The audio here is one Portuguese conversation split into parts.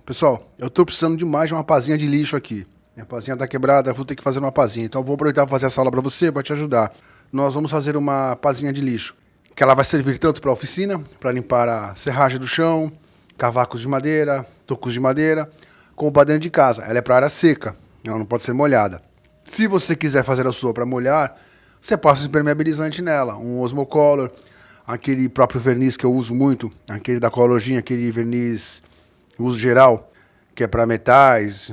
Pessoal, eu tô precisando demais de uma pazinha de lixo aqui. Minha pazinha tá quebrada, vou ter que fazer uma pazinha. Então eu vou aproveitar para fazer essa aula para você, para te ajudar. Nós vamos fazer uma pazinha de lixo, que ela vai servir tanto para a oficina, para limpar a serragem do chão, cavacos de madeira, tocos de madeira, como para dentro de casa. Ela é para área seca, ela não pode ser molhada. Se você quiser fazer a sua para molhar, você passa um impermeabilizante nela, um Osmocolor, aquele próprio verniz que eu uso muito, aquele da Colorgin, aquele verniz uso geral, que é para metais,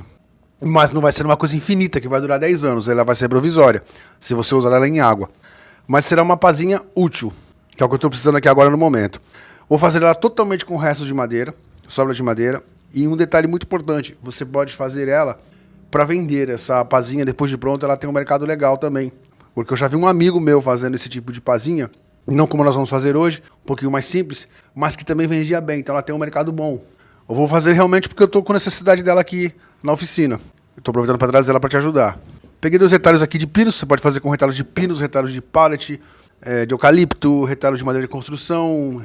mas não vai ser uma coisa infinita, que vai durar 10 anos, ela vai ser provisória, se você usar ela em água. Mas será uma pazinha útil, que é o que eu estou precisando aqui agora no momento. Vou fazer ela totalmente com restos de madeira, sobra de madeira, e um detalhe muito importante, você pode fazer ela para vender. Essa pazinha, depois de pronta, ela tem um mercado legal também, porque eu já vi um amigo meu fazendo esse tipo de pazinha, não como nós vamos fazer hoje, um pouquinho mais simples, mas que também vendia bem, então ela tem um mercado bom. Eu vou fazer realmente porque eu estou com necessidade dela aqui na oficina. Estou aproveitando para trazer ela para te ajudar. Peguei 2 retalhos aqui de pinos, você pode fazer com retalhos de pinos, retalhos de pallet, de eucalipto, retalhos de madeira de construção,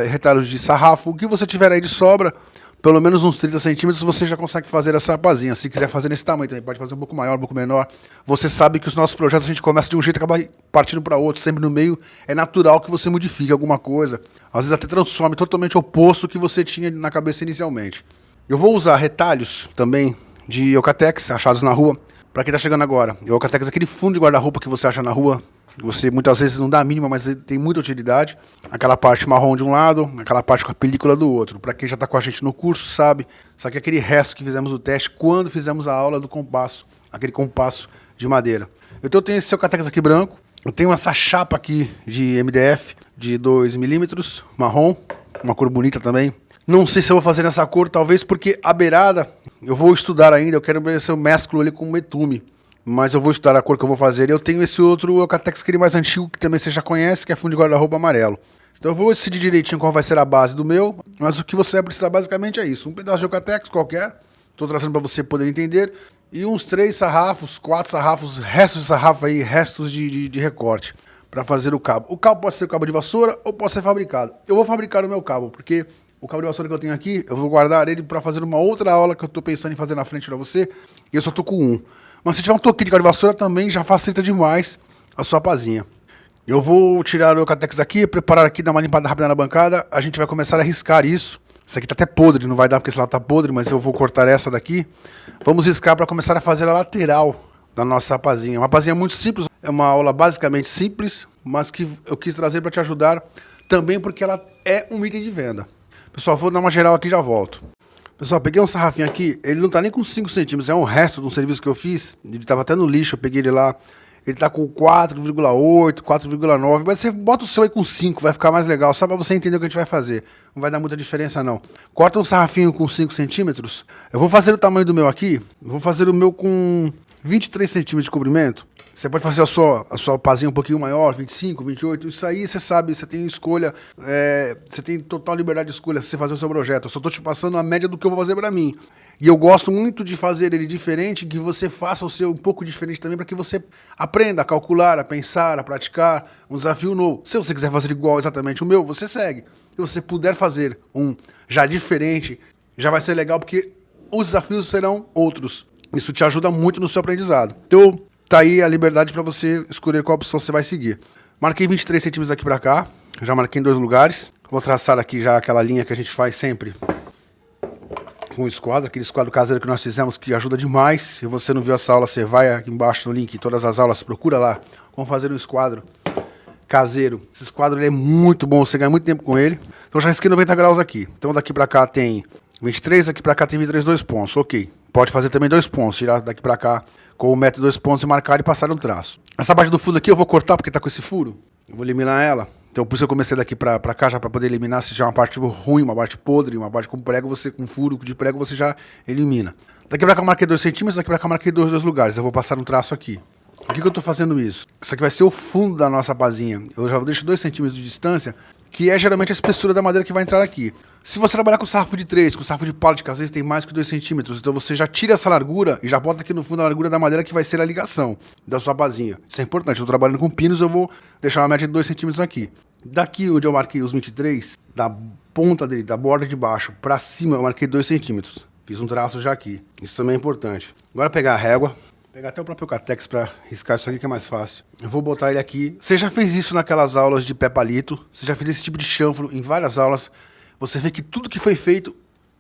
retalhos de sarrafo, o que você tiver aí de sobra, pelo menos uns 30 centímetros, você já consegue fazer essa pazinha. Se quiser fazer nesse tamanho também, pode fazer um pouco maior, um pouco menor. Você sabe que os nossos projetos a gente começa de um jeito e acaba partindo para outro, sempre no meio. É natural que você modifique alguma coisa. Às vezes até transforme totalmente o oposto que você tinha na cabeça inicialmente. Eu vou usar retalhos também de Eucatex, achados na rua, para quem está chegando agora. O Eucatex é aquele fundo de guarda-roupa que você acha na rua. Você muitas vezes não dá a mínima, mas tem muita utilidade. Aquela parte marrom de um lado, aquela parte com a película do outro. Para quem já está com a gente no curso, sabe. Só que aquele resto que fizemos o teste quando fizemos a aula do compasso. Aquele compasso de madeira. Então eu tenho esse Eucatex aqui branco. Eu tenho essa chapa aqui de MDF de 2 milímetros, marrom. Uma cor bonita também. Não sei se eu vou fazer nessa cor, talvez porque a beirada eu vou estudar ainda. Eu quero ver se eu mesclo ele com betume. Mas eu vou estudar a cor que eu vou fazer. Eu tenho esse outro Eucatex, aquele mais antigo, que também você já conhece, que é fundo de guarda-roupa amarelo. Então eu vou decidir direitinho qual vai ser a base do meu, mas o que você vai precisar basicamente é isso. Um pedaço de Eucatex qualquer, estou trazendo para você poder entender, e uns 3 sarrafos, 4 sarrafos, restos de sarrafo aí, restos de recorte, para fazer o cabo. O cabo pode ser o cabo de vassoura ou pode ser fabricado. Eu vou fabricar o meu cabo, porque o cabo de vassoura que eu tenho aqui, eu vou guardar ele para fazer uma outra aula que eu estou pensando em fazer na frente para você, e eu só estou com um. Mas se tiver um toquinho de cabo de vassoura também já facilita demais a sua pazinha. Eu vou tirar o Eucatex daqui, preparar aqui, dar uma limpada rápida na bancada. A gente vai começar a riscar isso. Isso aqui tá até podre, não vai dar porque esse lado tá podre, mas eu vou cortar essa daqui. Vamos riscar para começar a fazer a lateral da nossa pazinha. Uma pazinha muito simples, é uma aula basicamente simples, mas que eu quis trazer para te ajudar também porque ela é um item de venda. Pessoal, vou dar uma geral aqui e já volto. Pessoal, peguei um sarrafinho aqui, ele não tá nem com 5 centímetros, é um resto de um serviço que eu fiz, ele tava até no lixo, eu peguei ele lá, ele tá com 4,8, 4,9, mas você bota o seu aí com 5, vai ficar mais legal, só pra você entender o que a gente vai fazer, não vai dar muita diferença não. Corta um sarrafinho com 5 centímetros, eu vou fazer o tamanho do meu aqui, vou fazer o meu com 23 centímetros de comprimento. Você pode fazer a sua pazinha um pouquinho maior, 25, 28, isso aí você sabe, você tem escolha, você tem total liberdade de escolha você fazer o seu projeto. Eu só estou te passando a média do que eu vou fazer para mim. E eu gosto muito de fazer ele diferente, que você faça o seu um pouco diferente também, para que você aprenda a calcular, a pensar, a praticar, um desafio novo. Se você quiser fazer igual exatamente o meu, você segue. Se você puder fazer um já diferente, já vai ser legal, porque os desafios serão outros. Isso te ajuda muito no seu aprendizado. Então, tá aí a liberdade para você escolher qual opção você vai seguir. Marquei 23 centímetros aqui para cá, já marquei em 2 lugares. Vou traçar aqui já aquela linha que a gente faz sempre com o esquadro, aquele esquadro caseiro que nós fizemos que ajuda demais. Se você não viu essa aula, você vai aqui embaixo no link, todas as aulas, procura lá como fazer um esquadro caseiro. Esse esquadro ele é muito bom, você ganha muito tempo com ele. Então já risquei 90 graus aqui. Então daqui para cá tem 23, daqui para cá tem 23, 2 pontos, ok. Pode fazer também 2 pontos, tirar daqui para cá com o método 2 pontos e marcar e passar um traço. Essa parte do fundo aqui eu vou cortar porque tá com esse furo. Eu vou eliminar ela. Então por isso eu comecei daqui pra cá já para poder eliminar. Se já é uma parte ruim, uma parte podre, uma parte com prego, você com furo de prego você já elimina. Daqui pra cá eu marquei 2 centímetros, daqui pra cá eu marquei 2 lugares. Eu vou passar um traço aqui. Por que eu tô fazendo isso? Isso aqui vai ser o fundo da nossa pazinha. Eu já deixo 2 centímetros de distância, que é geralmente a espessura da madeira que vai entrar aqui. Se você trabalhar com sarrafo de 3, com sarrafo de pallet, que às vezes tem mais que 2 centímetros, então você já tira essa largura e já bota aqui no fundo a largura da madeira que vai ser a ligação da sua basinha. Isso é importante. Eu estou trabalhando com pinos, eu vou deixar uma média de 2 centímetros aqui. Daqui onde eu marquei os 23, da ponta dele, da borda de baixo, para cima eu marquei 2 centímetros. Fiz um traço já aqui. Isso também é importante. Agora pegar a régua. Pegar até o próprio Eucatex para riscar isso aqui que é mais fácil. Eu vou botar ele aqui. Você já fez isso naquelas aulas de pé palito. Você já fez esse tipo de chanfro em várias aulas. Você vê que tudo que foi feito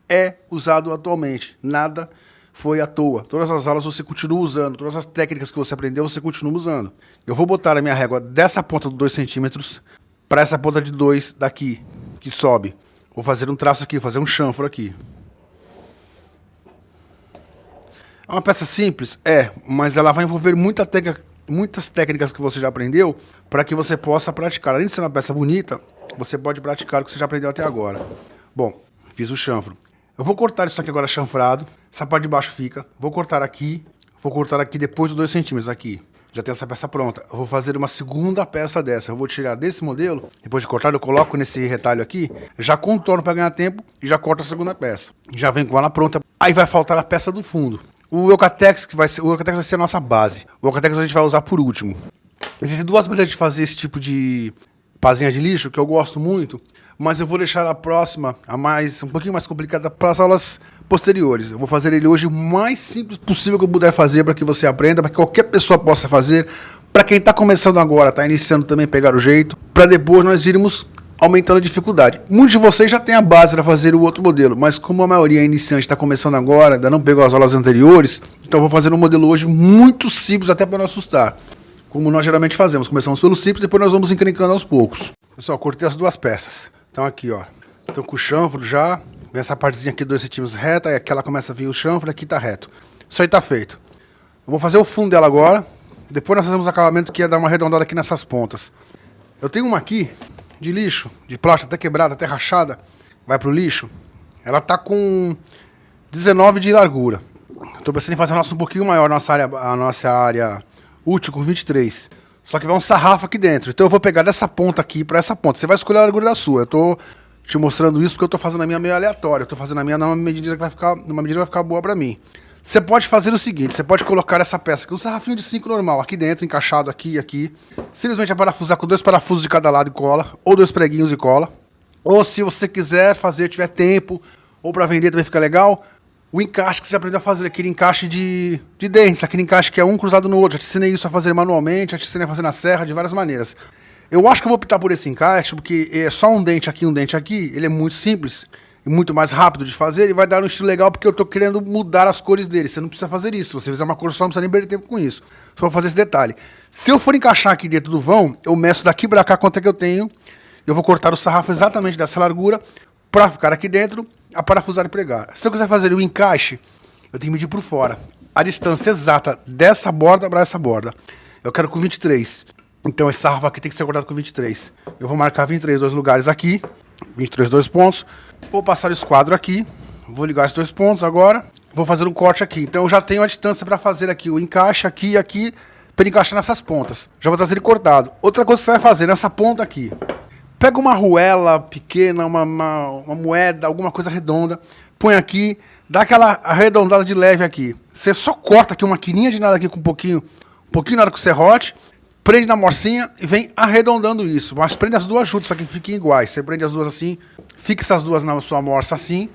é usado atualmente. Nada foi à toa. Todas as aulas você continua usando. Todas as técnicas que você aprendeu você continua usando. Eu vou botar a minha régua dessa ponta de 2 centímetros para essa ponta de 2 daqui, que sobe. Vou fazer um traço aqui, fazer um chanfro aqui. É uma peça simples? É, mas ela vai envolver muitas técnicas que você já aprendeu para que você possa praticar. Além de ser uma peça bonita, você pode praticar o que você já aprendeu até agora. Bom, fiz o chanfro. Eu vou cortar isso aqui agora chanfrado. Essa parte de baixo fica. Vou cortar aqui depois dos 2 centímetros aqui. Já tem essa peça pronta. Eu vou fazer uma segunda peça dessa. Eu vou tirar desse modelo, depois de cortar eu coloco nesse retalho aqui, já contorno para ganhar tempo e já corto a segunda peça. Já vem com ela pronta. Aí vai faltar a peça do fundo. O Eucatex vai ser a nossa base. O Eucatex a gente vai usar por último. Existem 2 maneiras de fazer esse tipo de pazinha de lixo que eu gosto muito, mas eu vou deixar a próxima, um pouquinho mais complicada, para as aulas posteriores. Eu vou fazer ele hoje o mais simples possível que eu puder fazer para que você aprenda, para que qualquer pessoa possa fazer, para quem está começando agora, está iniciando também pegar o jeito, para depois nós irmos aumentando a dificuldade. Muitos de vocês já têm a base para fazer o outro modelo, mas como a maioria é iniciante, está começando agora, ainda não pegou as aulas anteriores, então eu vou fazer um modelo hoje muito simples, até para não assustar. Como nós geralmente fazemos, começamos pelo simples, depois nós vamos encrencando aos poucos. Pessoal, cortei as 2 peças. Então aqui, ó, então com o chanfro já, vem essa partezinha aqui 2 centímetros reta, e aqui ela começa a vir o chanfro, aqui tá reto. Isso aí tá feito. Eu vou fazer o fundo dela agora, depois nós fazemos o acabamento que é dar uma arredondada aqui nessas pontas. Eu tenho uma aqui, de lixo, de plástico até quebrada, até rachada, vai pro lixo. Ela tá com 19 de largura. Tô pensando em fazer a nossa um pouquinho maior, a nossa área útil com 23. Só que vai um sarrafo aqui dentro. Então eu vou pegar dessa ponta aqui para essa ponta. Você vai escolher a largura da sua. Eu tô te mostrando isso porque eu tô fazendo a minha meio aleatória. Eu tô fazendo a minha numa medida que vai ficar boa para mim. Você pode fazer o seguinte, você pode colocar essa peça aqui, um sarrafinho de 5 normal, aqui dentro, encaixado aqui e aqui. Simplesmente parafusar com 2 parafusos de cada lado e cola, ou 2 preguinhos e cola. Ou se você quiser fazer, tiver tempo, ou para vender também fica legal, o encaixe que você aprendeu a fazer, aquele encaixe de dentes, aquele encaixe que é um cruzado no outro. Já te ensinei isso a fazer manualmente, já te ensinei a fazer na serra, de várias maneiras. Eu acho que eu vou optar por esse encaixe, porque é só um dente aqui, ele é muito simples. Muito mais rápido de fazer e vai dar um estilo legal porque eu tô querendo mudar as cores dele. Você não precisa fazer isso. Se você fizer uma cor só, não precisa nem perder tempo com isso. Só vou fazer esse detalhe. Se eu for encaixar aqui dentro do vão, eu meço daqui pra cá quanto é que eu tenho. Eu vou cortar o sarrafo exatamente dessa largura pra ficar aqui dentro, a parafusar e pregar. Se eu quiser fazer o encaixe, eu tenho que medir por fora. A distância exata dessa borda pra essa borda. Eu quero com 23. Então esse sarrafo aqui tem que ser cortado com 23. Eu vou marcar 23 dois lugares aqui. 23 2 pontos. Vou passar o esquadro aqui, vou ligar esses 2 pontos agora, vou fazer um corte aqui. Então eu já tenho a distância para fazer aqui o encaixe aqui e aqui, para encaixar nessas pontas. Já vou trazer ele cortado. Outra coisa que você vai fazer nessa ponta aqui, pega uma arruela pequena, uma moeda, alguma coisa redonda, põe aqui, dá aquela arredondada de leve aqui. Você só corta aqui uma quininha de nada aqui com um pouquinho nada com o serrote, prende na morcinha e vem arredondando isso. Mas prende as 2 juntas para que fiquem iguais. Você prende as 2 assim, fixa as 2 na sua morsa assim,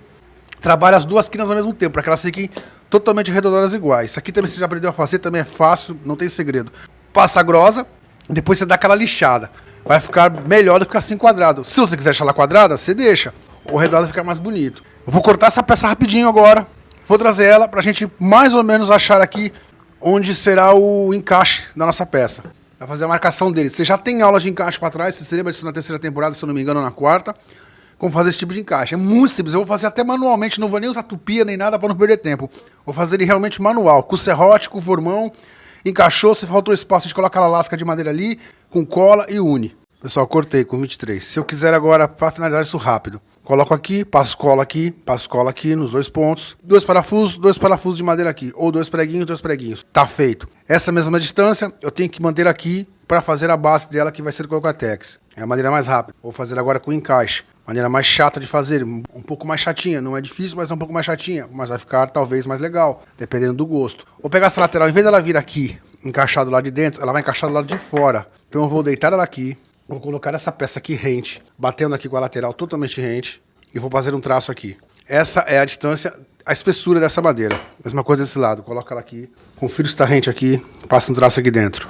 trabalha as 2 quinas ao mesmo tempo, para que elas fiquem totalmente arredondadas iguais. Isso aqui também você já aprendeu a fazer, também é fácil, não tem segredo. Passa a grosa, depois você dá aquela lixada. Vai ficar melhor do que ficar assim quadrado. Se você quiser deixar ela quadrada, você deixa. O redondo fica mais bonito. Eu vou cortar essa peça rapidinho agora. Vou trazer ela para a gente mais ou menos achar aqui onde será o encaixe da nossa peça. Vai fazer a marcação dele. Você já tem aulas de encaixe para trás, você se lembra disso na 3ª temporada, se eu não me engano, ou na 4ª. Como fazer esse tipo de encaixe. É muito simples, eu vou fazer até manualmente, não vou nem usar tupia nem nada para não perder tempo. Vou fazer ele realmente manual, com o serrote, com o formão. Encaixou, se faltou espaço, a gente coloca a lasca de madeira ali, com cola e une. Pessoal, cortei com 23. Se eu quiser agora, para finalizar isso rápido, coloco aqui, passo cola aqui nos 2 pontos. 2 parafusos de madeira aqui, ou 2 preguinhos. Tá feito. Essa mesma distância, eu tenho que manter aqui para fazer a base dela, que vai ser com o Eucatex. É a maneira mais rápida. Vou fazer agora com encaixe. Maneira mais chata de fazer, um pouco mais chatinha. Não é difícil, mas é um pouco mais chatinha. Mas vai ficar talvez mais legal, dependendo do gosto. Vou pegar essa lateral, em vez dela vir aqui, encaixado lá de dentro, ela vai encaixar do lado de fora. Então eu vou deitar ela aqui. Vou colocar essa peça aqui rente, batendo aqui com a lateral totalmente rente, e vou fazer um traço aqui. Essa é a distância, a espessura dessa madeira. Mesma coisa desse lado. Coloca ela aqui. Confira o estar rente aqui. Passa um traço aqui dentro.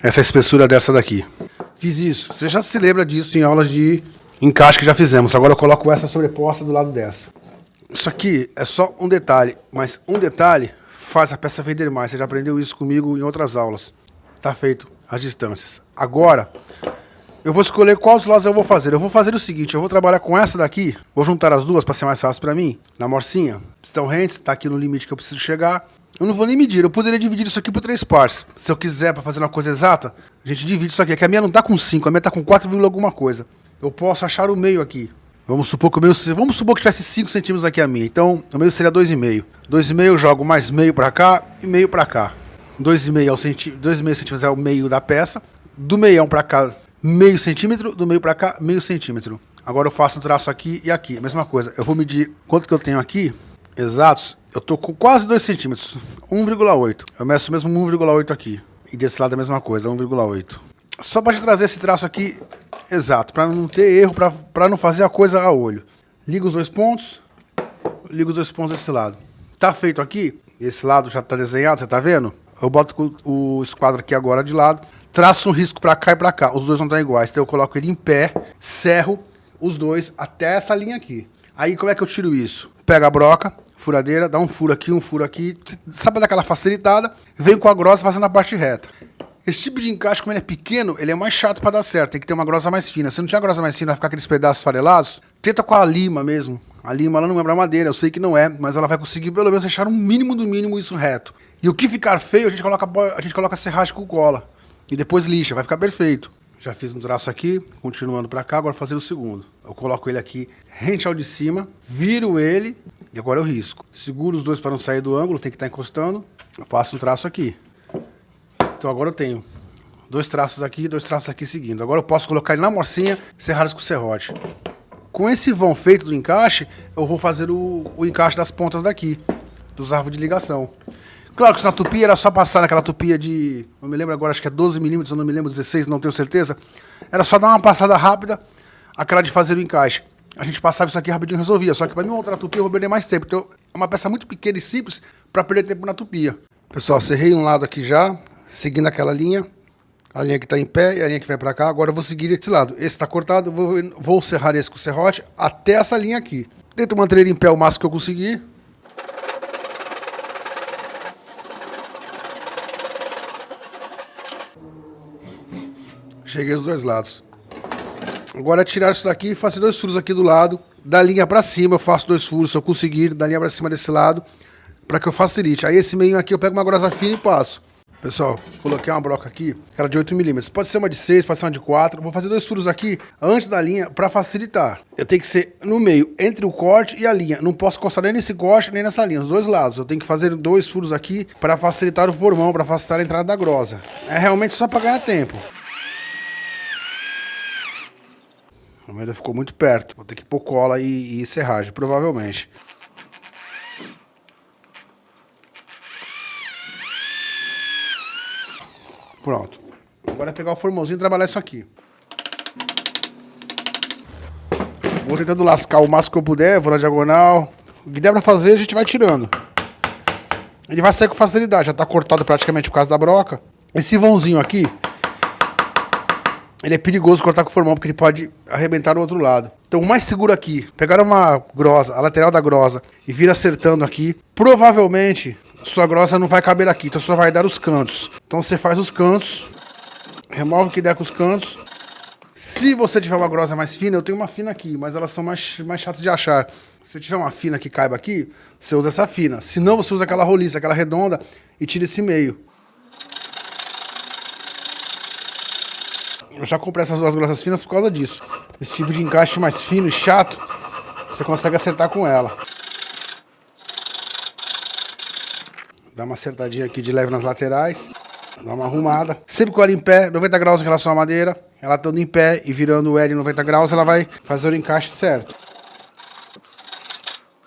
Essa é a espessura dessa daqui. Fiz isso. Você já se lembra disso em aulas de encaixe que já fizemos. Agora eu coloco essa sobreposta do lado dessa. Isso aqui é só um detalhe. Mas um detalhe faz a peça vender mais. Você já aprendeu isso comigo em outras aulas. Tá feito as distâncias. Agora, eu vou escolher quais lados eu vou fazer. Eu vou fazer o seguinte, eu vou trabalhar com essa daqui. Vou juntar as duas para ser mais fácil para mim. Na morcinha. Estão rentes, tá aqui no limite que eu preciso chegar. Eu não vou nem medir, eu poderia dividir isso aqui por 3 partes. Se eu quiser, para fazer uma coisa exata, a gente divide isso aqui. É que a minha não tá com 5, a minha tá com 4, alguma coisa. Eu posso achar o meio aqui. Vamos supor que tivesse 5 centímetros aqui a minha. Então, o meio seria 2,5. 2,5 eu jogo mais meio para cá e meio para cá. 2,5 centímetros é o meio da peça. Do meião para cá, meio centímetro. Do meio para cá, meio centímetro. Agora eu faço um traço aqui e aqui. Mesma coisa. Eu vou medir quanto que eu tenho aqui. Exatos. Eu tô com quase 2 centímetros. 1,8. Eu meço mesmo 1,8 aqui. E desse lado a mesma coisa, 1,8. Só para te trazer esse traço aqui exato. Para não ter erro, para não fazer a coisa a olho. Liga os 2 pontos. Liga os 2 pontos desse lado. Tá feito aqui. Esse lado já tá desenhado, você tá vendo? Eu boto o esquadro aqui agora de lado. Traço um risco para cá e para cá. Os dois vão estar iguais. Então eu coloco ele em pé. Serro os dois até essa linha aqui. Aí como é que eu tiro isso? Pega a broca, furadeira, dá um furo aqui, sabe daquela facilitada, vem com a grossa fazendo a parte reta. Esse tipo de encaixe, como ele é pequeno, ele é mais chato para dar certo, tem que ter uma grossa mais fina. Se não tiver grossa mais fina, vai ficar aqueles pedaços farelados, tenta com a lima mesmo. A lima, ela não é pra madeira, eu sei que não é, mas ela vai conseguir pelo menos deixar um mínimo do mínimo isso reto. E o que ficar feio, a gente coloca serragem com cola. E depois lixa, vai ficar perfeito. Já fiz um traço aqui, continuando para cá, agora vou fazer o segundo. Eu coloco ele aqui rente ao de cima, viro ele e agora eu risco. Seguro os dois para não sair do ângulo, tem que estar encostando. Eu passo um traço aqui. Então agora eu tenho 2 traços aqui e 2 traços aqui seguindo. Agora eu posso colocar ele na morcinha, serrar com serrote. Com esse vão feito do encaixe, eu vou fazer o encaixe das pontas daqui, dos arvos de ligação. Claro que se na tupia era só passar naquela tupia de... Não me lembro agora, acho que é 12 milímetros, eu não me lembro, 16, não tenho certeza. Era só dar uma passada rápida, aquela de fazer o encaixe. A gente passava isso aqui rapidinho e resolvia. Só que para mim montar a tupia eu vou perder mais tempo. Então é uma peça muito pequena e simples para perder tempo na tupia. Pessoal, serrei um lado aqui já, seguindo aquela linha. A linha que está em pé e a linha que vai para cá. Agora eu vou seguir esse lado. Esse está cortado, vou serrar esse com o serrote até essa linha aqui. Tento manter ele em pé o máximo que eu conseguir. Cheguei dos 2 lados. Agora é tirar isso daqui e fazer 2 furos aqui do lado. Da linha pra cima eu faço 2 furos, se eu conseguir. Da linha pra cima desse lado, pra que eu facilite. Aí esse meio aqui eu pego uma grossa fina e passo. Pessoal, coloquei uma broca aqui, que era de 8 milímetros. Pode ser uma de 6, pode ser uma de 4. Vou fazer 2 furos aqui antes da linha pra facilitar. Eu tenho que ser no meio, entre o corte e a linha. Não posso encostar nem nesse corte, nem nessa linha, os 2 lados. Eu tenho que fazer 2 furos aqui pra facilitar o formão, pra facilitar a entrada da grosa. É realmente só pra ganhar tempo. A moeda ficou muito perto. Vou ter que pôr cola e serragem, provavelmente. Pronto. Agora é pegar o formãozinho e trabalhar isso aqui. Vou tentando lascar o máximo que eu puder, vou na diagonal. O que der pra fazer, a gente vai tirando. Ele vai sair com facilidade, já tá cortado praticamente por causa da broca. Esse vãozinho aqui, ele é perigoso cortar com o formão, porque ele pode arrebentar do outro lado. Então o mais seguro aqui, pegar uma grosa, a lateral da grosa, e vir acertando aqui. Provavelmente, sua grosa não vai caber aqui, então só vai dar os cantos. Então você faz os cantos, remove o que der com os cantos. Se você tiver uma grosa mais fina, eu tenho uma fina aqui, mas elas são mais chatas de achar. Se tiver uma fina que caiba aqui, você usa essa fina. Se não, você usa aquela roliça, aquela redonda, e tira esse meio. Eu já comprei essas 2 grossas finas por causa disso. Esse tipo de encaixe mais fino e chato, você consegue acertar com ela. Dá uma acertadinha aqui de leve nas laterais. Dá uma arrumada. Sempre com ela em pé, 90 graus em relação à madeira. Ela estando em pé e virando o L em 90 graus, ela vai fazer o encaixe certo.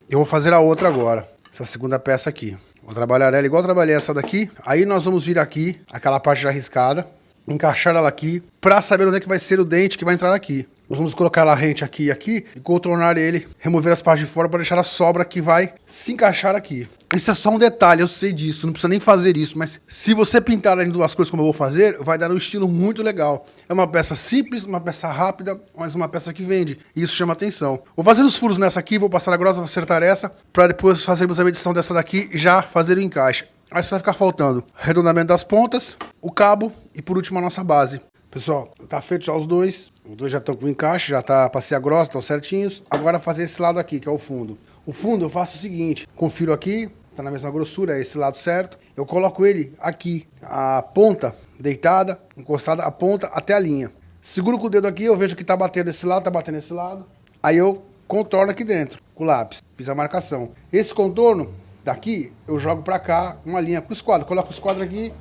Eu vou fazer a outra agora. Essa segunda peça aqui. Vou trabalhar ela igual eu trabalhei essa daqui. Aí nós vamos vir aqui, aquela parte já riscada. encaixar ela aqui para saber onde é que vai ser o dente que vai entrar aqui. Nós vamos colocar ela rente aqui e aqui e contornar ele, remover as partes de fora para deixar a sobra que vai se encaixar aqui. Isso é só um detalhe, eu sei disso, não precisa nem fazer isso, mas se você pintar em duas cores como eu vou fazer, vai dar um estilo muito legal. É uma peça simples, uma peça rápida, mas uma peça que vende, e isso chama atenção. Vou fazer os furos nessa aqui, vou passar a grossa, vou acertar essa, para depois fazermos a medição dessa daqui e já fazer o encaixe. Aí só vai ficar faltando arredondamento das pontas, o cabo e por último a nossa base. Pessoal, tá feito já os dois já estão com encaixe, já tá passei a grossa, estão certinhos. Agora fazer esse lado aqui, que é o fundo. O fundo eu faço o seguinte, confiro aqui, tá na mesma grossura, é esse lado certo. Eu coloco ele aqui, a ponta deitada, encostada, a ponta até a linha. Seguro com o dedo aqui, eu vejo que tá batendo esse lado, tá batendo esse lado. Aí eu contorno aqui dentro, com o lápis, fiz a marcação. Esse contorno daqui, eu jogo pra cá, uma linha com o esquadro, coloco o esquadro aqui,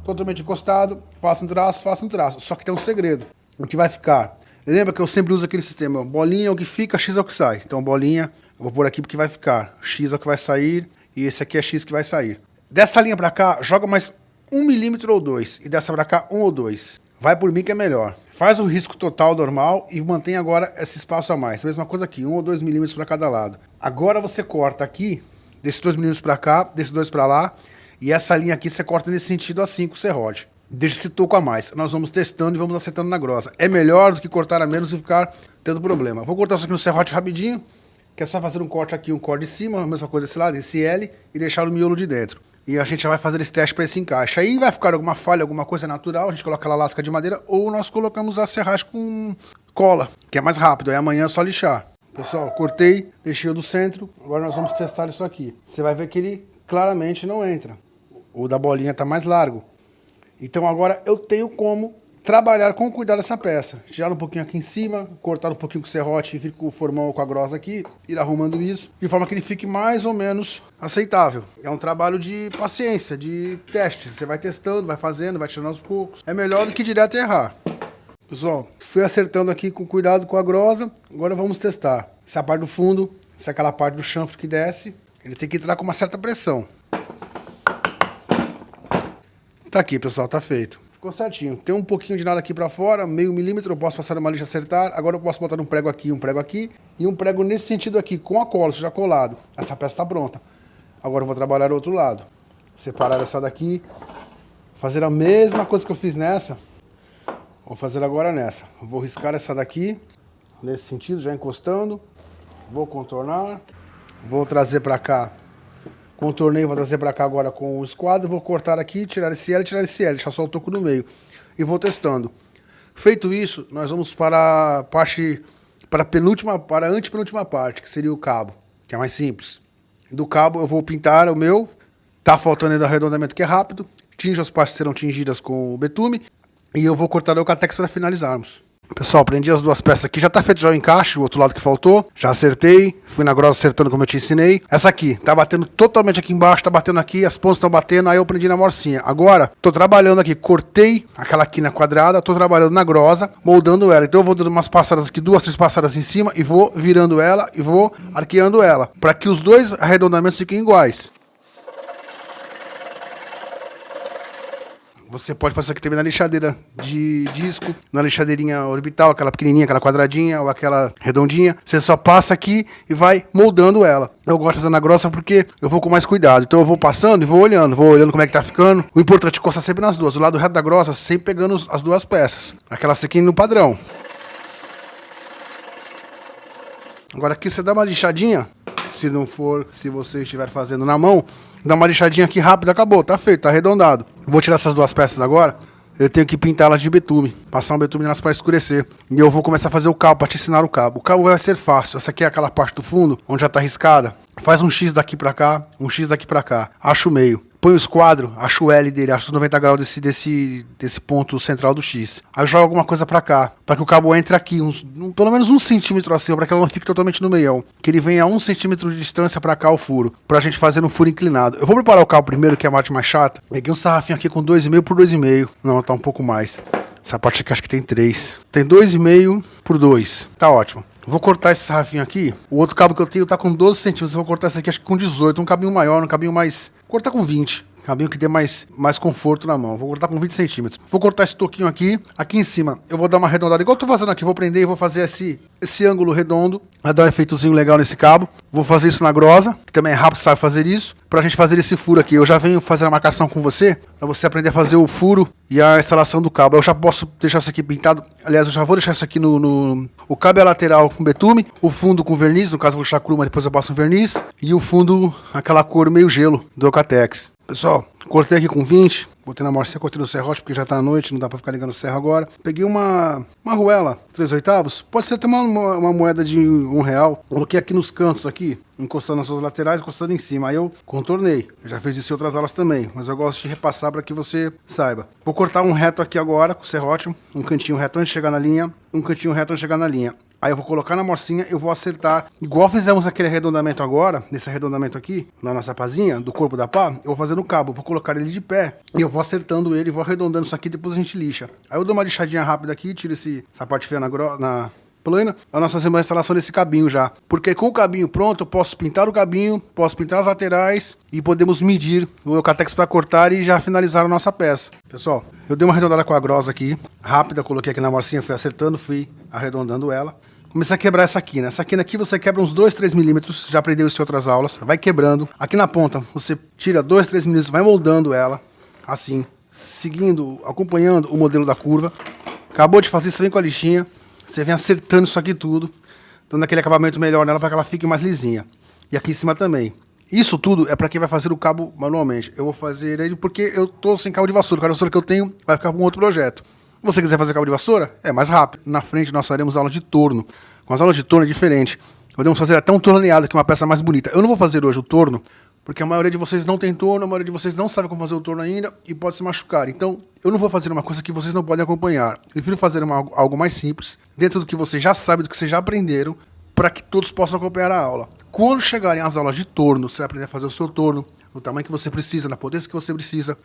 totalmente encostado, faço um traço. Só que tem um segredo. O que vai ficar? Lembra que eu sempre uso aquele sistema, bolinha é o que fica, X é o que sai. Então bolinha, eu vou pôr aqui porque vai ficar, X é o que vai sair e esse aqui é X que vai sair. Dessa linha pra cá, joga mais 1 milímetro ou 2 e dessa pra cá 1 ou 2. Vai por mim que é melhor. Faz o risco total normal e mantém agora esse espaço a mais. Mesma coisa aqui, 1 ou 2 milímetros pra cada lado. Agora você corta aqui, desses 2 milímetros pra cá, desses 2 pra lá. E essa linha aqui você corta nesse sentido assim com o serrote. Deixa esse toco a mais. Nós vamos testando e vamos acertando na grossa. É melhor do que cortar a menos e ficar tendo problema. Vou cortar isso aqui no serrote rapidinho, que é só fazer um corte aqui, um corte de cima, a mesma coisa desse lado, esse L, e deixar o miolo de dentro. E a gente já vai fazer esse teste para esse encaixe. Aí vai ficar alguma falha, alguma coisa natural, a gente coloca a lasca de madeira, ou nós colocamos a serragem com cola, que é mais rápido. Aí amanhã é só lixar. Pessoal, cortei, deixei o do centro, agora nós vamos testar isso aqui. Você vai ver que ele claramente não entra. O da bolinha está mais largo. Então agora eu tenho como trabalhar com cuidado essa peça. Tirar um pouquinho aqui em cima, cortar um pouquinho com o serrote e vir com o formão ou com a grossa aqui, ir arrumando isso, de forma que ele fique mais ou menos aceitável. É um trabalho de paciência, de teste. Você vai testando, vai fazendo, vai tirando aos poucos. É melhor do que direto errar. Pessoal, fui acertando aqui com cuidado com a grossa. Agora vamos testar. Essa parte do fundo, essa é aquela parte do chanfre que desce. Ele tem que entrar com uma certa pressão. Tá aqui, pessoal, tá feito. Ficou certinho. Tem um pouquinho de nada aqui pra fora, meio milímetro, eu posso passar uma lixa acertar. Agora eu posso botar um prego aqui e um prego nesse sentido aqui, com a cola, já colado. Essa peça tá pronta. Agora eu vou trabalhar o outro lado. Separar essa daqui. Fazer a mesma coisa que eu fiz nessa. Vou fazer agora nessa. Vou riscar essa daqui, nesse sentido, já encostando. Vou contornar. Vou trazer pra cá. Contornei, vou trazer pra cá agora com o esquadro, vou cortar aqui, tirar esse L, deixar só o toco no meio. E vou testando. Feito isso, nós vamos para a parte, para a antepenúltima parte, que seria o cabo, que é mais simples. Do cabo eu vou pintar o meu, tá faltando ainda o arredondamento que é rápido, tinjo as partes que serão tingidas com o betume, e eu vou cortar o Eucatex para finalizarmos. Pessoal, prendi as duas peças aqui, já tá feito já o encaixe, o outro lado que faltou, já acertei, fui na grossa acertando como eu te ensinei. Essa aqui, tá batendo totalmente aqui embaixo, tá batendo aqui, as pontas estão batendo, aí eu prendi na morcinha. Agora, tô trabalhando aqui, cortei aquela quina quadrada, tô trabalhando na grossa, moldando ela. Então eu vou dando umas passadas aqui, 2, 3 passadas em cima, e vou virando ela, e vou arqueando ela, para que os dois arredondamentos fiquem iguais. Você pode fazer isso aqui também na lixadeira de disco, na lixadeirinha orbital, aquela pequenininha, aquela quadradinha ou aquela redondinha. Você só passa aqui e vai moldando ela. Eu gosto de fazer na grossa porque eu vou com mais cuidado. Então eu vou passando e vou olhando como é que tá ficando. O importante é encostar sempre nas duas. O lado reto da grossa, sempre pegando as duas peças. Aquela sequinha no padrão. Agora aqui você dá uma lixadinha. Se você estiver fazendo na mão, dá uma lixadinha aqui rápido, acabou, tá feito, tá arredondado. Vou tirar essas duas peças agora, eu tenho que pintá-las de betume, passar um betume nelas para escurecer. E eu vou começar a fazer o cabo, para te ensinar o cabo. O cabo vai ser fácil, essa aqui é aquela parte do fundo, onde já tá riscada. Faz um X daqui pra cá, um X daqui pra cá, acha o meio. Põe o esquadro, acha o L dele, acha os 90 graus desse ponto central do X. Aí joga alguma coisa pra cá, pra que o cabo entre aqui, pelo menos 1 centímetro assim, pra que ela não fique totalmente no meião. Que ele venha a 1 centímetro de distância pra cá o furo, pra gente fazer um furo inclinado. Eu vou preparar o cabo primeiro, que é a parte mais chata. Peguei um sarrafinho aqui com 2,5 por 2,5. Não, tá um pouco mais. Essa parte aqui acho que tem 3. Tem 2,5 por 2. Tá ótimo. Vou cortar esse sarrafinho aqui. O outro cabo que eu tenho tá com 12 centímetros. Eu vou cortar esse aqui acho que com 18. Um cabinho maior, um cabinho mais... Cortar com 20. Cabinho que dê mais conforto na mão. Vou cortar com 20 centímetros. Vou cortar esse toquinho aqui. Aqui em cima eu vou dar uma arredondada, igual eu tô fazendo aqui. Vou prender e vou fazer esse ângulo redondo. Vai dar um efeitozinho legal nesse cabo. Vou fazer isso na grosa, que também é rápido, sabe fazer isso. Pra gente fazer esse furo aqui. Eu já venho fazer a marcação com você, pra você aprender a fazer o furo e a instalação do cabo. Eu já posso deixar isso aqui pintado. Aliás, eu já vou deixar isso aqui O cabo é lateral com betume, o fundo com verniz. No caso eu vou deixar cru, mas depois eu passo um verniz. E o fundo, aquela cor meio gelo do Eucatex. Pessoal, cortei aqui com 20, botei na morcinha, cortei no serrote porque já tá à noite, não dá pra ficar ligando o serro agora. Peguei uma arruela, 3/8, pode ser até uma moeda de R$1. Coloquei aqui nos cantos aqui, encostando nas suas laterais, encostando em cima. Aí eu contornei, eu já fiz isso em outras aulas também, mas eu gosto de repassar para que você saiba. Vou cortar um reto aqui agora com o serrote, um cantinho reto antes de chegar na linha, um cantinho reto antes de chegar na linha. Aí eu vou colocar na morcinha, eu vou acertar, igual fizemos aquele arredondamento agora, nesse arredondamento aqui, na nossa pazinha, do corpo da pá, eu vou fazer no cabo, vou colocar ele de pé, e eu vou acertando ele, vou arredondando isso aqui, depois a gente lixa. Aí eu dou uma lixadinha rápida aqui, tiro essa parte feia na plana, nós fazemos a instalação desse cabinho já, porque com o cabinho pronto, eu posso pintar o cabinho, posso pintar as laterais, e podemos medir o Eucatex para cortar e já finalizar a nossa peça. Pessoal, eu dei uma arredondada com a grosa aqui, rápida, coloquei aqui na morcinha, fui acertando, fui arredondando ela. Comecei a quebrar essa quina. Essa quina aqui você quebra uns 2, 3 milímetros. Já aprendeu isso em outras aulas. Vai quebrando. Aqui na ponta você tira 2, 3 milímetros. Vai moldando ela. Assim. Seguindo, acompanhando o modelo da curva. Acabou de fazer isso, vem com a lixinha. Você vem acertando isso aqui tudo. Dando aquele acabamento melhor nela para que ela fique mais lisinha. E aqui em cima também. Isso tudo é para quem vai fazer o cabo manualmente. Eu vou fazer ele porque eu tô sem cabo de vassoura. O cabo de vassoura que eu tenho vai ficar para um outro projeto. Se você quiser fazer cabo de vassoura, é mais rápido. Na frente nós faremos aula de torno. Com as aulas de torno é diferente. Podemos fazer até um torneado, que é uma peça mais bonita. Eu não vou fazer hoje o torno, porque a maioria de vocês não tem torno, a maioria de vocês não sabe como fazer o torno ainda e pode se machucar. Então, eu não vou fazer uma coisa que vocês não podem acompanhar. Eu prefiro fazer algo mais simples, dentro do que vocês já sabem, do que vocês já aprenderam, para que todos possam acompanhar a aula. Quando chegarem as aulas de torno, você vai aprender a fazer o seu torno, no tamanho que você precisa, na potência que você precisa.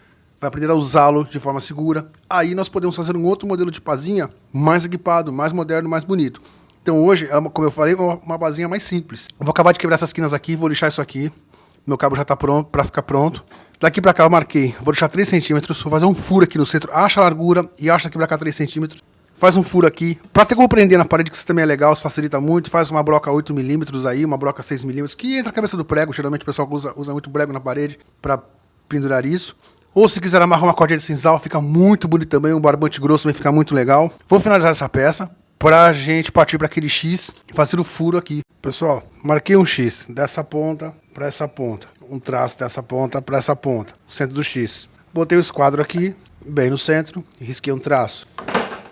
Vai aprender a usá-lo de forma segura. Aí nós podemos fazer um outro modelo de pazinha mais equipado, mais moderno, mais bonito. Então hoje, como eu falei, uma pazinha mais simples. Eu vou acabar de quebrar essas quinas aqui, vou lixar isso aqui. Meu cabo já está pronto para ficar pronto. Daqui para cá eu marquei, vou deixar 3 centímetros, vou fazer um furo aqui no centro. Acha a largura e acha aqui para cá 3 centímetros. Faz um furo aqui. Para ter como prender na parede, que isso também é legal, isso facilita muito. Faz uma broca 8 milímetros aí, uma broca 6 milímetros, que entra a cabeça do prego. Geralmente o pessoal usa muito prego na parede para pendurar isso. Ou se quiser amarrar uma cordinha de sisal, fica muito bonito também, um barbante grosso também fica muito legal. Vou finalizar essa peça pra gente partir para aquele X e fazer o furo aqui. Pessoal, marquei um X dessa ponta para essa ponta, um traço dessa ponta para essa ponta, o centro do X. Botei o esquadro aqui, bem no centro, e risquei um traço,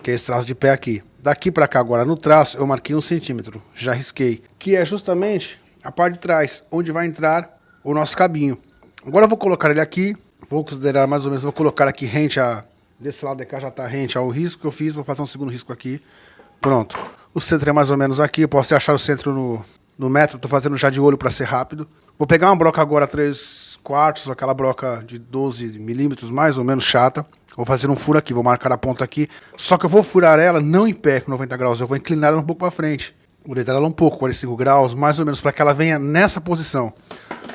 que é esse traço de pé aqui. Daqui para cá agora no traço eu marquei 1 centímetro, já risquei, que é justamente a parte de trás, onde vai entrar o nosso cabinho. Agora eu vou colocar ele aqui. Vou considerar mais ou menos, vou colocar aqui rente a... Desse lado de cá já está rente ao risco que eu fiz, vou fazer um segundo risco aqui. Pronto. O centro é mais ou menos aqui, eu posso achar o centro no metro, estou fazendo já de olho para ser rápido. Vou pegar uma broca agora 3/4, aquela broca de 12 milímetros, mais ou menos chata. Vou fazer um furo aqui, vou marcar a ponta aqui. Só que eu vou furar ela não em pé com 90 graus, eu vou inclinar ela um pouco para frente. Vou deitar ela um pouco, 45 graus, mais ou menos, para que ela venha nessa posição.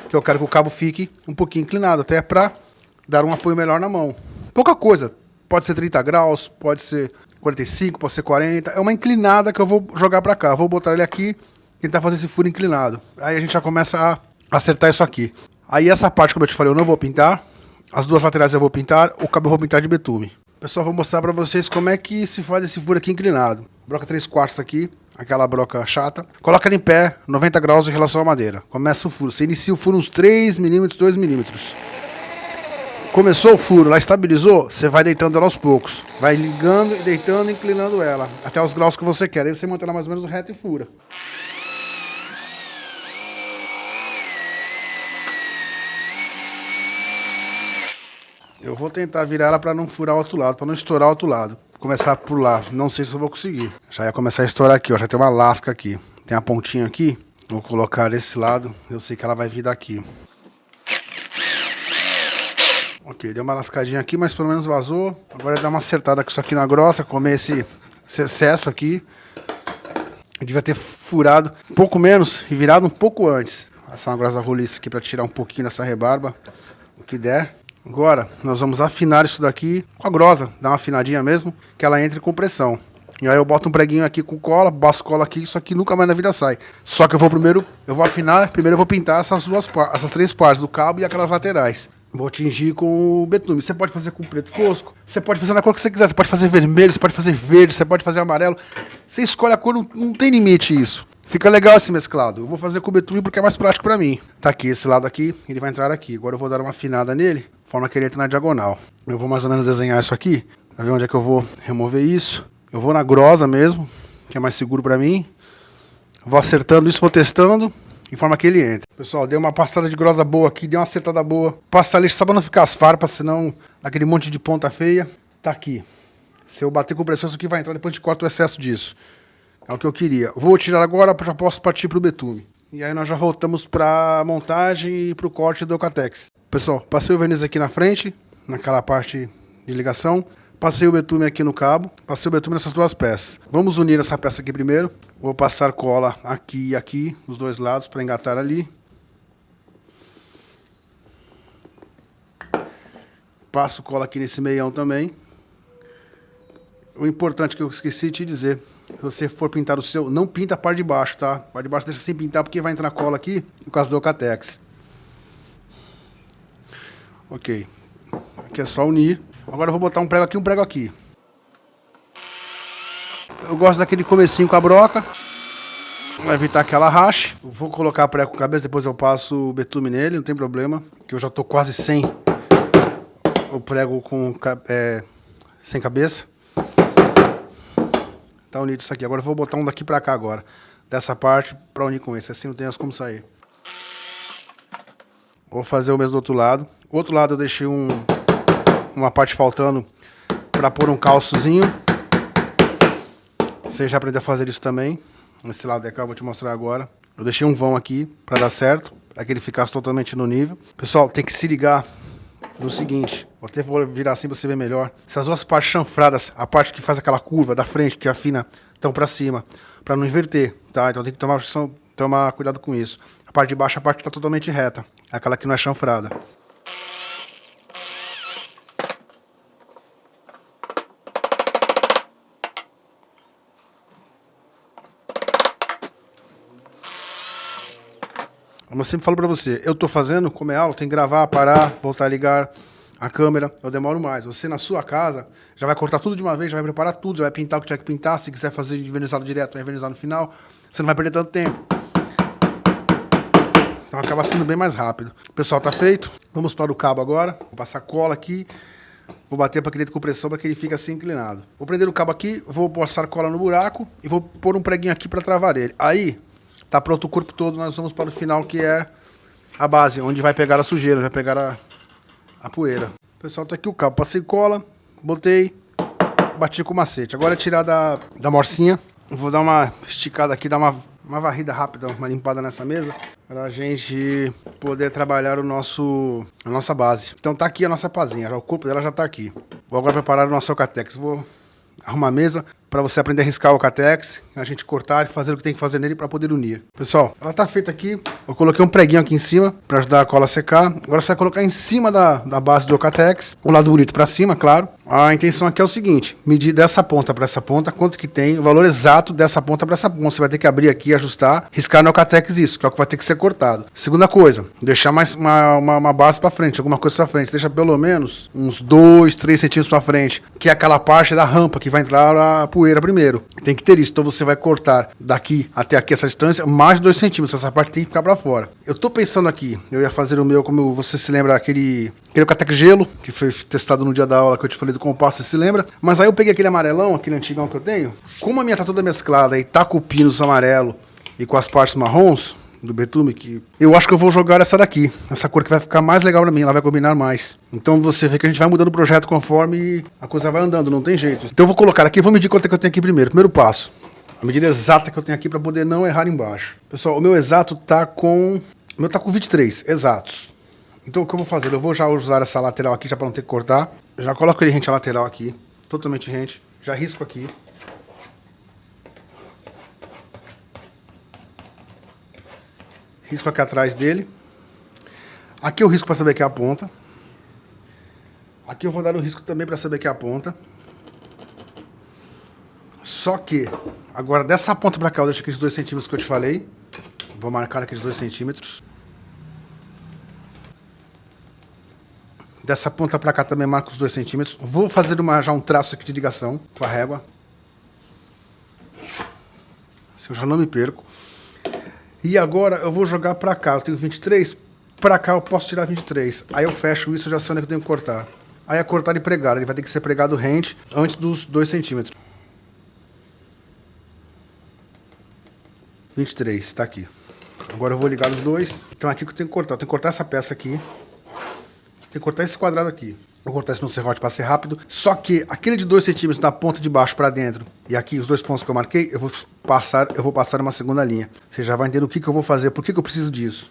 Que eu quero que o cabo fique um pouquinho inclinado, até para dar um apoio melhor na mão. Pouca coisa, pode ser 30 graus, pode ser 45, pode ser 40. É uma inclinada que eu vou jogar para cá. Vou botar ele aqui e tentar fazer esse furo inclinado. Aí a gente já começa a acertar isso aqui. Aí essa parte, como eu te falei, eu não vou pintar. As duas laterais eu vou pintar, o cabo eu vou pintar de betume. Pessoal, vou mostrar para vocês como é que se faz esse furo aqui inclinado. Broca 3/4 aqui, aquela broca chata. Coloca ele em pé, 90 graus em relação à madeira. Começa o furo. Você inicia o furo uns 3 milímetros, 2 milímetros. Começou o furo, lá estabilizou, você vai deitando ela aos poucos. Vai ligando e deitando e inclinando ela, até os graus que você quer. Aí você mantém ela mais ou menos reta e fura. Eu vou tentar virar ela para não furar o outro lado, para não estourar o outro lado. Começar a pular, não sei se eu vou conseguir. Já ia começar a estourar aqui, ó, já tem uma lasca aqui. Tem a pontinha aqui, vou colocar desse lado, eu sei que ela vai vir daqui. Ok, deu uma lascadinha aqui, mas pelo menos vazou. Agora é dar uma acertada com isso aqui na grossa, comer esse excesso aqui. Eu devia ter furado um pouco menos e virado um pouco antes. Passar uma grossa roliça aqui para tirar um pouquinho dessa rebarba, o que der. Agora, nós vamos afinar isso daqui com a grosa, dar uma afinadinha mesmo, que ela entre com pressão. E aí eu boto um preguinho aqui com cola, passo cola aqui, isso aqui nunca mais na vida sai. Só que eu vou afinar, primeiro eu vou pintar essas três partes do cabo e aquelas laterais. Vou tingir com o betume. Você pode fazer com preto fosco, você pode fazer na cor que você quiser, você pode fazer vermelho, você pode fazer verde, você pode fazer amarelo. Você escolhe a cor, não tem limite isso. Fica legal esse mesclado. Eu vou fazer com o betume porque é mais prático pra mim. Tá aqui, esse lado aqui, ele vai entrar aqui. Agora eu vou dar uma afinada nele, de forma que ele entre na diagonal. Eu vou mais ou menos desenhar isso aqui, pra ver onde é que eu vou remover isso. Eu vou na grosa mesmo, que é mais seguro pra mim. Vou acertando isso, vou testando, de forma que ele entre. Pessoal, dei uma passada de grosa boa aqui, dei uma acertada boa. Passa lixo só pra não ficar as farpas, senão aquele monte de ponta feia. Tá aqui. Se eu bater com pressão, isso aqui vai entrar, depois a gente corta o excesso disso. É o que eu queria. Vou tirar agora, já posso partir pro betume. E aí nós já voltamos pra montagem e pro corte do Eucatex. Pessoal, passei o verniz aqui na frente, naquela parte de ligação. Passei o betume aqui no cabo, passei o betume nessas duas peças. Vamos unir essa peça aqui primeiro. Vou passar cola aqui e aqui, nos dois lados, para engatar ali. Passo cola aqui nesse meião também. O importante que eu esqueci de te dizer, se você for pintar o seu, não pinta a parte de baixo, tá? A parte de baixo deixa sem pintar, porque vai entrar cola aqui, no caso do Eucatex. Ok. Aqui é só unir. Agora eu vou botar um prego aqui e um prego aqui. Eu gosto daquele comecinho com a broca. Vai evitar que ela rache. Eu vou colocar prego com cabeça, depois eu passo o betume nele, não tem problema. Que eu já tô quase sem o prego sem cabeça. Tá unido isso aqui. Agora eu vou botar um daqui pra cá agora. Dessa parte pra unir com esse. Assim não tem como sair. Vou fazer o mesmo do outro lado. O outro lado eu deixei uma parte faltando para pôr um calçozinho. Você já aprendeu a fazer isso também. Esse lado de cá eu vou te mostrar agora. Eu deixei um vão aqui para dar certo, para que ele ficasse totalmente no nível. Pessoal, tem que se ligar no seguinte. Vou virar assim para você ver melhor. Essas duas partes chanfradas, a parte que faz aquela curva da frente, que afina, estão para cima, para não inverter, tá? Então tem que tomar cuidado com isso. A parte de baixo, a parte está totalmente reta, aquela que não é chanfrada. Como eu sempre falo pra você, eu tô fazendo, como é aula, tem que gravar, parar, voltar a ligar a câmera, eu demoro mais. Você na sua casa já vai cortar tudo de uma vez, já vai preparar tudo, já vai pintar o que tiver que pintar, se quiser fazer de vernizado direto, vai vernizar no final, você não vai perder tanto tempo. Então acaba sendo bem mais rápido. O pessoal tá feito, vamos para o cabo agora, vou passar cola aqui, vou bater para aquele com pressão para que ele fique assim inclinado. Vou prender o cabo aqui, vou passar cola no buraco e vou pôr um preguinho aqui para travar ele. Aí tá pronto o corpo todo, nós vamos para o final, que é a base, onde vai pegar a sujeira, vai pegar a poeira. Pessoal, tá aqui o cabo, passei cola, botei, bati com o macete. Agora é tirar da morcinha, vou dar uma esticada aqui, dar uma varrida rápida, uma limpada nessa mesa, para a gente poder trabalhar a nossa base. Então tá aqui a nossa pazinha, o corpo dela já tá aqui. Vou agora preparar o nosso Eucatex, vou arrumar a mesa para você aprender a riscar o Eucatex, a gente cortar e fazer o que tem que fazer nele para poder unir. Pessoal, ela tá feita aqui, eu coloquei um preguinho aqui em cima para ajudar a cola a secar. Agora você vai colocar em cima da base do Eucatex, o lado bonito para cima, claro. A intenção aqui é o seguinte, medir dessa ponta para essa ponta, quanto que tem, o valor exato dessa ponta para essa ponta. Você vai ter que abrir aqui, ajustar, riscar no Eucatex isso, que é o que vai ter que ser cortado. Segunda coisa, deixar mais uma base para frente, alguma coisa para frente, deixa pelo menos uns 2, 3 centímetros para frente, que é aquela parte da rampa que vai entrar a poeira primeiro. Tem que ter isso, então você vai cortar daqui até aqui essa distância, mais 2 centímetros, essa parte tem que ficar para fora. Eu tô pensando aqui, eu ia fazer o meu, como você se lembra, aquele Eucatex gelo, que foi testado no dia da aula que eu te falei do compasso, você se lembra? Mas aí eu peguei aquele amarelão, aquele antigão que eu tenho, como a minha tá toda mesclada e tá com o pinos amarelo e com as partes marrons do betume, que eu acho que eu vou jogar essa daqui, essa cor que vai ficar mais legal pra mim, ela vai combinar mais. Então você vê que a gente vai mudando o projeto conforme a coisa vai andando, não tem jeito. Então eu vou colocar aqui, vou medir quanto é que eu tenho aqui primeiro. Primeiro passo, a medida exata que eu tenho aqui para poder não errar embaixo. Pessoal, o meu exato tá com 23 exatos. Então o que eu vou fazer? Eu vou já usar essa lateral aqui, já para não ter que cortar. Já coloco ele rente a lateral aqui, totalmente rente. Já risco aqui. Risco aqui atrás dele. Aqui eu risco para saber que é a ponta. Aqui eu vou dar um risco também para saber que é a ponta. Só que, agora dessa ponta para cá, eu deixo aqueles 2 centímetros que eu te falei. Vou marcar aqueles 2 centímetros. Dessa ponta para cá também marco os 2 centímetros. Vou fazer já um traço aqui de ligação com a régua. Assim eu já não me perco. E agora eu vou jogar para cá. Eu tenho 23. Para cá eu posso tirar 23. Aí eu fecho isso e já sei onde é que eu tenho que cortar. Aí é cortar e pregar. Ele vai ter que ser pregado rente antes dos 2 centímetros. 23, tá aqui. Agora eu vou ligar os dois. Então aqui que eu tenho que cortar. Eu tenho que cortar essa peça aqui. Tem que cortar esse quadrado aqui. Vou cortar isso no serrote para ser rápido. Só que aquele de 2 centímetros da ponta de baixo para dentro e aqui os 2 pontos que eu marquei, eu vou passar uma segunda linha. Você já vai entender o que eu vou fazer, por que eu preciso disso.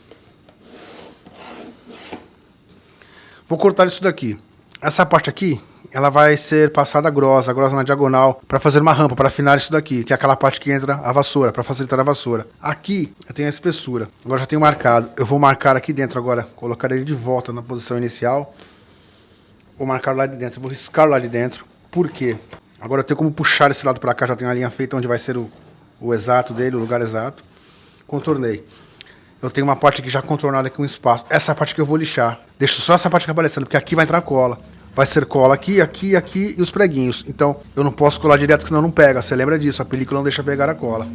Vou cortar isso daqui. Essa parte aqui, ela vai ser passada grossa na diagonal, para fazer uma rampa, para afinar isso daqui, que é aquela parte que entra a vassoura, para facilitar a vassoura. Aqui eu tenho a espessura, agora já tenho marcado. Eu vou marcar aqui dentro agora, colocar ele de volta na posição inicial. Vou marcar lá de dentro, vou riscar lá de dentro. Por quê? Agora eu tenho como puxar esse lado para cá, já tenho a linha feita onde vai ser o exato dele, o lugar exato. Contornei. Eu tenho uma parte aqui já contornada com espaço. Essa parte que eu vou lixar. Deixo só essa parte aqui aparecendo, porque aqui vai entrar cola. Vai ser cola aqui, aqui, aqui e os preguinhos. Então eu não posso colar direto, senão não pega. Você lembra disso, a película não deixa pegar a cola.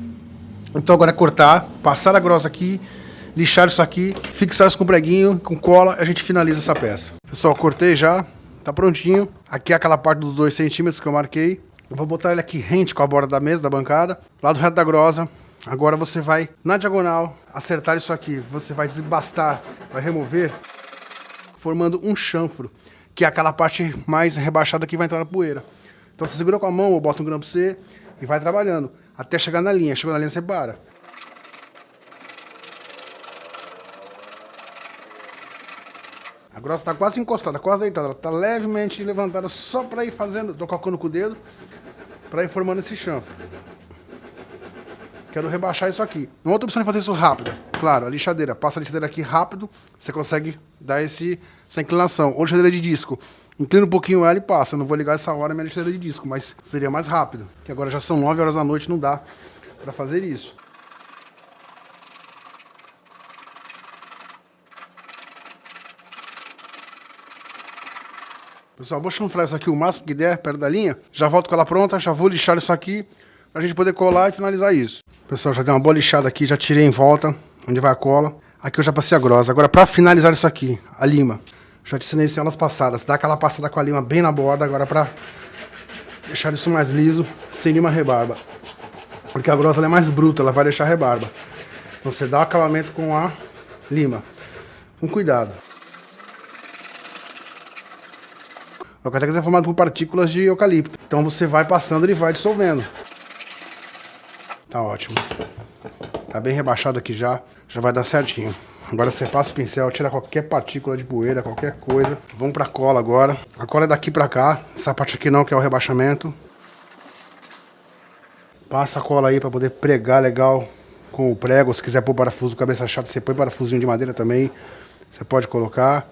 Então agora é cortar, passar a grossa aqui, lixar isso aqui, fixar isso com preguinho, com cola, a gente finaliza essa peça. Pessoal, cortei já, tá prontinho. Aqui é aquela parte dos 2 centímetros que eu marquei. Eu vou botar ele aqui rente com a borda da mesa, da bancada, lado reto da grossa. Agora você vai, na diagonal, acertar isso aqui. Você vai desbastar, vai remover, formando um chanfro, que é aquela parte mais rebaixada que vai entrar na poeira. Então você segura com a mão ou bota um grampo C e vai trabalhando, até chegar na linha. Chegou na linha, você para. A grossa está quase encostada, quase deitada. Ela está levemente levantada só para ir fazendo, tô colocando com o dedo, para ir formando esse chanfro. Quero rebaixar isso aqui. Uma outra opção é fazer isso rápido. Claro, a lixadeira. Passa a lixadeira aqui rápido. Você consegue dar essa inclinação. Ou lixadeira de disco. Inclina um pouquinho ela e passa. Eu não vou ligar essa hora a minha lixadeira de disco, mas seria mais rápido. Que agora já são 9 horas da noite, não dá para fazer isso. Pessoal, vou chanfrar isso aqui o máximo que der, perto da linha. Já volto com ela pronta, já vou lixar isso aqui, pra gente poder colar e finalizar isso. Pessoal, já dei uma boa lixada aqui, já tirei em volta, onde vai a cola. Aqui eu já passei a grossa. Agora pra finalizar isso aqui, a lima. Já te ensinei isso em aulas passadas. Dá aquela passada com a lima bem na borda, agora pra deixar isso mais liso, sem nenhuma rebarba. Porque a grossa ela é mais bruta, ela vai deixar rebarba. Então você dá o acabamento com a lima. Com cuidado. O eucalipto é formado por partículas de eucalipto. Então você vai passando e vai dissolvendo. Tá ótimo. Tá bem rebaixado aqui já. Já vai dar certinho. Agora você passa o pincel, tira qualquer partícula de poeira, qualquer coisa. Vamos pra cola agora. A cola é daqui pra cá. Essa parte aqui não, que é o rebaixamento. Passa a cola aí pra poder pregar legal com o prego. Se quiser pôr parafuso, cabeça chata, você põe parafusinho de madeira também. Você pode colocar.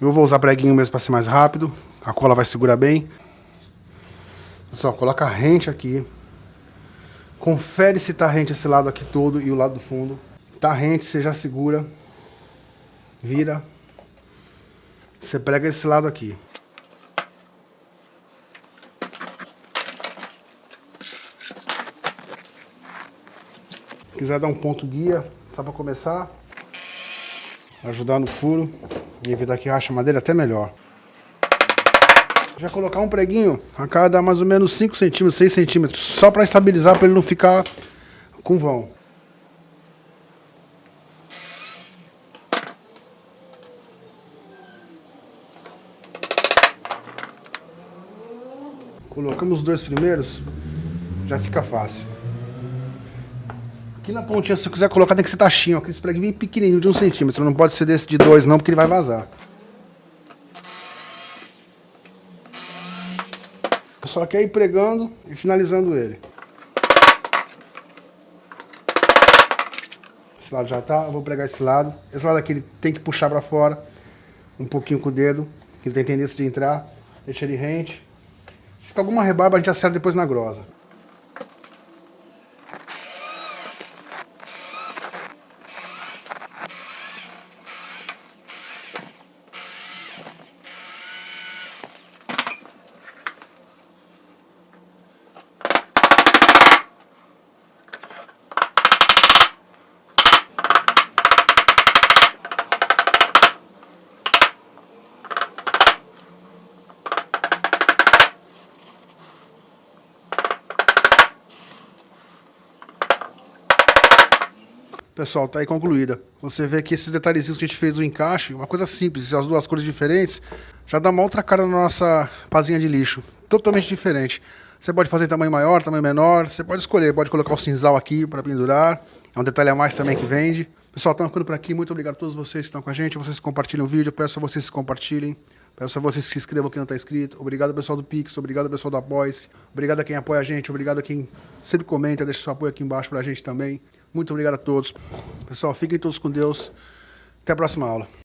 Eu vou usar preguinho mesmo pra ser mais rápido. A cola vai segurar bem. Pessoal, coloca rente aqui. Confere se tá rente esse lado aqui todo e o lado do fundo. Tá rente, você já segura. Vira. Você prega esse lado aqui. Se quiser dar um ponto guia, só para começar. Ajudar no furo. E evitar que rache a madeira até melhor. Já colocar um preguinho a cada mais ou menos 5 centímetros, 6 centímetros, só para estabilizar, para ele não ficar com vão. Colocamos os 2 primeiros, já fica fácil. Aqui na pontinha, se você quiser colocar, tem que ser taxinho, aquele preguinho bem pequenininho, de 1 centímetro, não pode ser desse de 2 não, porque ele vai vazar. Só que aí pregando e finalizando ele. Esse lado já tá, eu vou pregar esse lado. Esse lado aqui ele tem que puxar pra fora um pouquinho com o dedo, que ele tem tendência de entrar. Deixa ele rente. Se ficar alguma rebarba, a gente acerta depois na grosa. Pessoal, tá aí concluída. Você vê que esses detalhezinhos que a gente fez do encaixe, uma coisa simples, as duas cores diferentes, já dá uma outra cara na nossa pazinha de lixo. Totalmente diferente. Você pode fazer em tamanho maior, tamanho menor, você pode escolher, pode colocar o cinzal aqui para pendurar. É um detalhe a mais também que vende. Pessoal, estamos ficando por aqui. Muito obrigado a todos vocês que estão com a gente. Vocês que compartilham o vídeo, peço a vocês que compartilhem. Peço a vocês que se inscrevam quem não está inscrito. Obrigado, pessoal do Pix. Obrigado, pessoal do Apoia-se. Obrigado a quem apoia a gente. Obrigado a quem sempre comenta. Deixa seu apoio aqui embaixo para a gente também. Muito obrigado a todos. Pessoal, fiquem todos com Deus. Até a próxima aula.